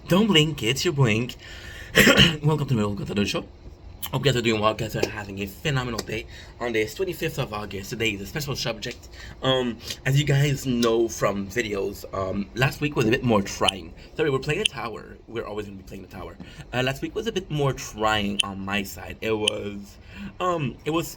Don't blink, it's your blink. Welcome to the show. Hope you guys are doing well. Guys are having a phenomenal day on this 25th of August. Today is a special subject. As you guys know from videos, last week was a bit more trying. Sorry, we're playing a tower. We're always going to be playing the tower. Last week was a bit more trying on my side. It was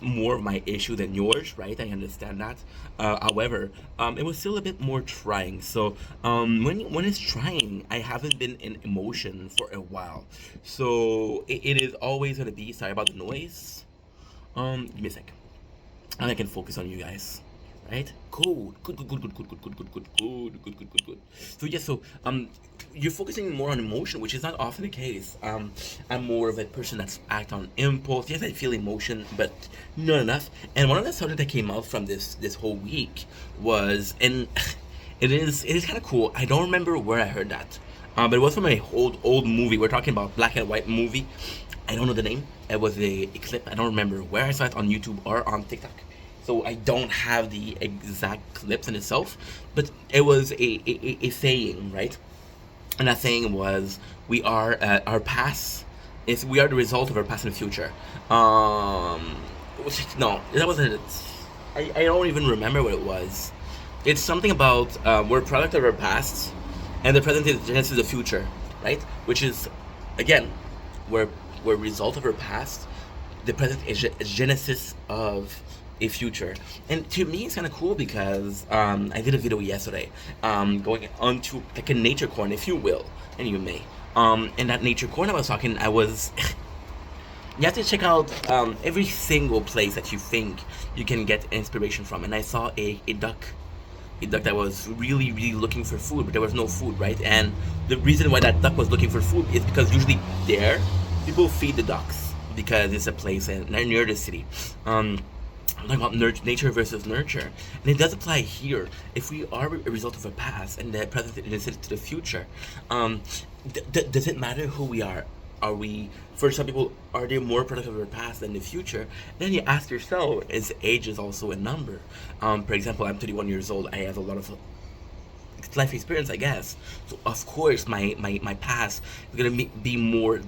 more of my issue than yours, right? I understand that. However, it was still a bit more trying. So, when it's trying, I haven't been in emotion for a while. So it is always gonna be. Sorry about the noise. Give me a sec, and I can focus on you guys. Right? Cool. Good. Good. Good. Good. Good. Good. Good. Good. Good. Good. Good. Good. Good. Good. So yeah. You're focusing more on emotion, which is not often the case. I'm more of a person that's act on impulse. Yes, I feel emotion, but not enough. And one of the subjects that came out from this whole week was, and it is kind of cool. I don't remember where I heard that, but it was from a old movie. We're talking about black and white movie. I don't know the name. It was a clip. I don't remember where I saw it on YouTube or on TikTok. So I don't have the exact clips in itself, but it was a saying, right? And that saying was, "We are our past. Is we are the result of our past and future." Um, no, that wasn't it. I don't even remember what it was. It's something about we're a product of our past, and the present is genesis of the future, right? Which is, again, we're we're a result of our past. The present is a genesis of a future, and to me it's kind of cool because I did a video yesterday, going onto like a nature corner, if you will, and you may. In that nature corner I was talking, I was you have to check out every single place that you think you can get inspiration from. And I saw a duck that was really, really looking for food, but there was no food, right? And the reason why that duck was looking for food is because usually there, people feed the ducks because it's a place near the city. I'm talking about nature versus nurture, and it does apply here. If we are a result of a past and the present is to the future, um, does it matter who we are? Are we, for some people, are they more productive of their past than the future? Then you ask yourself, is age is also a number? For example, I'm 31 years old. I have a lot of life experience, I guess. So of course, my past is gonna be more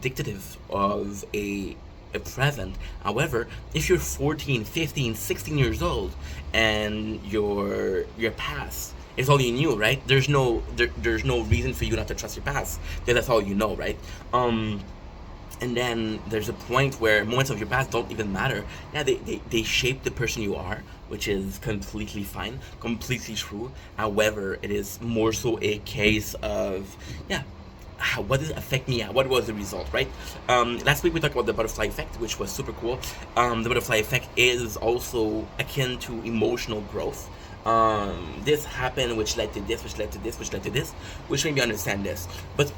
dictative of a present. However, if you're 14, 15, 16 years old and your past is all you knew, right? There's no reason for you not to trust your past because that's all you know, right? And then there's a point where moments of your past don't even matter. Yeah, they shape the person you are, which is completely fine, completely true. However, it is more so a case of, yeah, what does it affect me? What was the result, right? Last week we talked about the butterfly effect, which was super cool. The butterfly effect is also akin to emotional growth. This happened, which led to this, which led to this, which led to this, which made me understand this. But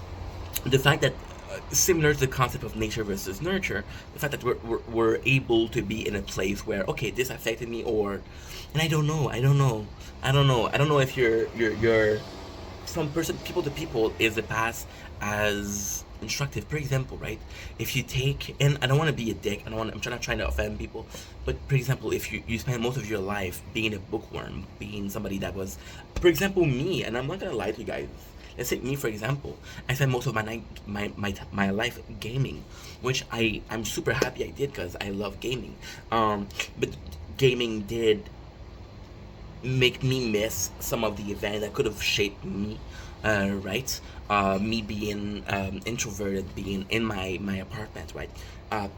the fact that, similar to the concept of nature versus nurture, the fact that we're able to be in a place where, okay, this affected me, or, and I don't know if you're from person people to people is the past as instructive. For example, right? If you take, and I don't want to be a dick, I'm not trying to offend people, but for example, if you spend most of your life being a bookworm, being somebody that was, for example, me, and I'm not gonna lie to you guys. Let's take me for example. I spent most of my life gaming, which I'm super happy I did because I love gaming. But gaming did make me miss some of the events that could have shaped me, right? Me being introverted, being in my apartment, right?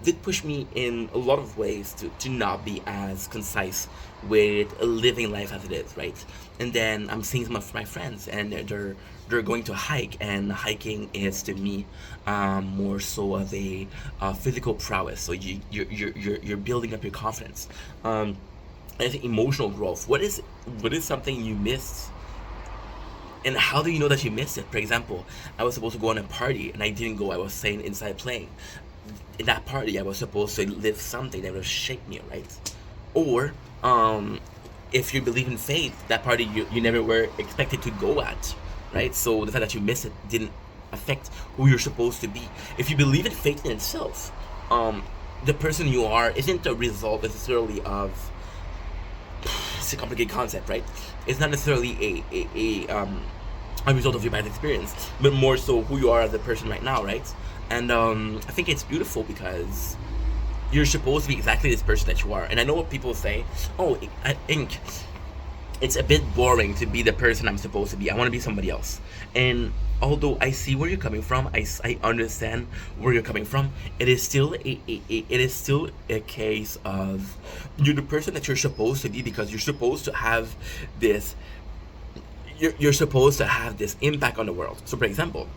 Did push me in a lot of ways to not be as concise with living life as it is, right? And then I'm seeing some of my friends, and they're going to hike, and hiking is to me more so of a physical prowess. So you're building up your confidence. I think emotional growth. What is something you missed, and how do you know that you missed it? For example, I was supposed to go on a party and I didn't go. I was staying inside playing. In that party, I was supposed to live something that would shape me, right? Or, if you believe in faith, that party you never were expected to go at, right? So the fact that you missed it didn't affect who you're supposed to be. If you believe in faith in itself, the person you are isn't a result necessarily of, it's a complicated concept, right? It's not necessarily a a result of your past experience, but more so who you are as a person right now, right? And I think it's beautiful because you're supposed to be exactly this person that you are. And I know what people say. Oh, I think it's a bit boring to be the person I'm supposed to be. I want to be somebody else. And although I see where you're coming from, I understand where you're coming from. It is still it is still a case of you're the person that you're supposed to be because you're supposed to have this. You're supposed to have this impact on the world. So, for example,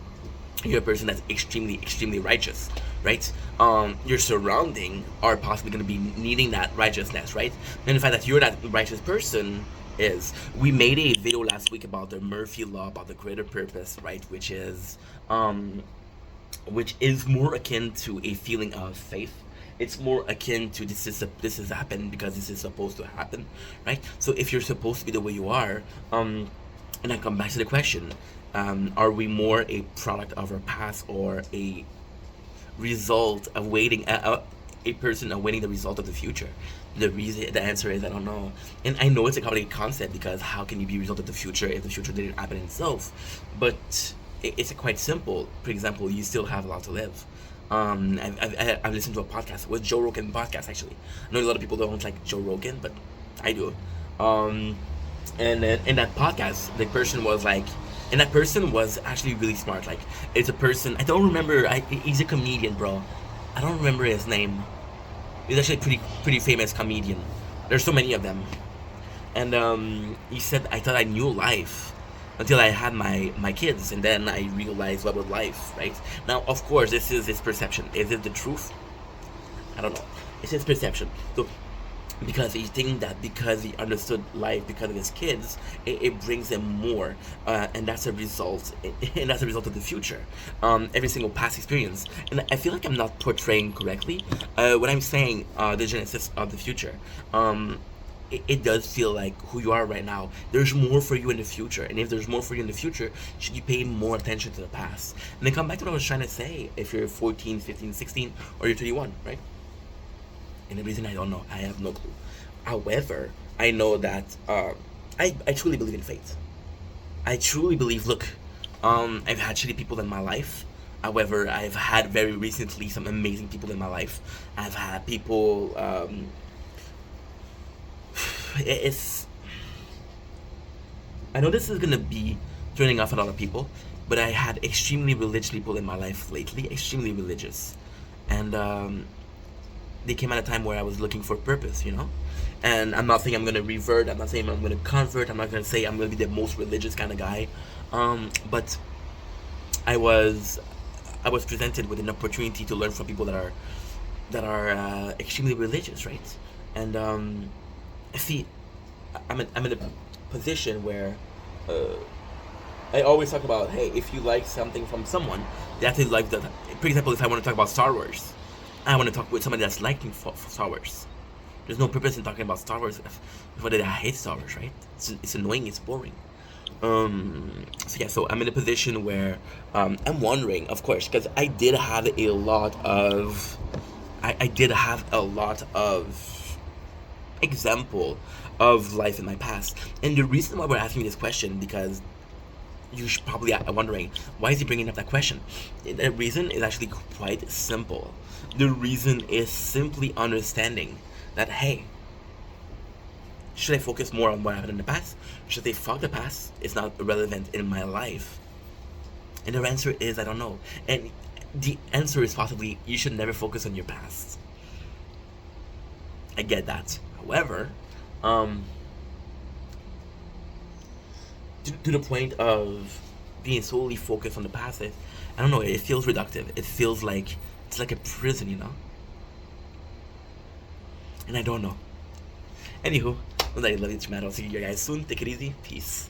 you're a person that's extremely righteous, right? Your surrounding are possibly going to be needing that righteousness, right? And the fact that you're that righteous person is, we made a video last week about the Murphy law, about the greater purpose, right? Which is more akin to a feeling of faith. It's more akin to this is happened because this is supposed to happen, right? So if you're supposed to be the way you are, and I come back to the question: are we more a product of our past or a result of waiting a person awaiting the result of the future? The answer is I don't know, and I know it's a complicated concept because how can you be a result of the future if the future didn't happen in itself? But it's quite simple. For example, you still have a lot to live. I've listened to a podcast with Joe Rogan podcast actually. I know a lot of people don't like Joe Rogan, but I do. Um, and in that podcast, the person was like, and that person was actually really smart. Like, it's a person I don't remember. He's a comedian, bro. I don't remember his name. He's actually a pretty famous comedian. There's so many of them. And he said, I thought I knew life until I had my kids, and then I realized what was life. Right now, of course, this is his perception. Is it the truth? I don't know. It's his perception. So because he think that because he understood life because of his kids, it brings him more, and that's a result, and that's a result of the future. Every single past experience, and I feel like I'm not portraying correctly when I'm saying the genesis of the future. It does feel like who you are right now. There's more for you in the future, and if there's more for you in the future, should you pay more attention to the past? And then come back to what I was trying to say. If you're 14, 15, 16, or you're 21, right? And the reason I don't know, I have no clue. However, I know that I truly believe in fate. I truly believe, look, I've had shitty people in my life. However, I've had very recently some amazing people in my life. I've had people, it's, I know this is gonna be turning off a lot of people, but I had extremely religious people in my life lately, extremely religious. And, they came at a time where I was looking for purpose, you know? And I'm not saying I'm gonna revert, I'm not saying I'm gonna convert, I'm not gonna say I'm gonna be the most religious kind of guy. But I was I was presented with an opportunity to learn from people that are extremely religious, right? And see, I'm in a position where uh, I always talk about, hey, if you like something from someone, they have to like the. For example, if I want to talk about Star Wars, I want to talk with somebody that's liking for Star Wars. There's no purpose in talking about Star Wars if I hate Star Wars, right? It's annoying, it's boring. So yeah, so I'm in a position where I'm wondering, of course, because I did have a lot of example of life in my past, and the reason why we're asking this question because you should probably are wondering why is he bringing up that question. The reason is actually quite simple. The reason is simply understanding that, hey, should I focus more on what happened in the past? Should I say fuck the past? It's not relevant in my life. And the answer is I don't know. And the answer is possibly you should never focus on your past. I get that. However, um, to the point of being solely focused on the past, I don't know. It feels reductive. It feels like it's like a prison, you know. And I don't know. Anywho, well, I love you, man. I'll see you guys soon. Take it easy. Peace.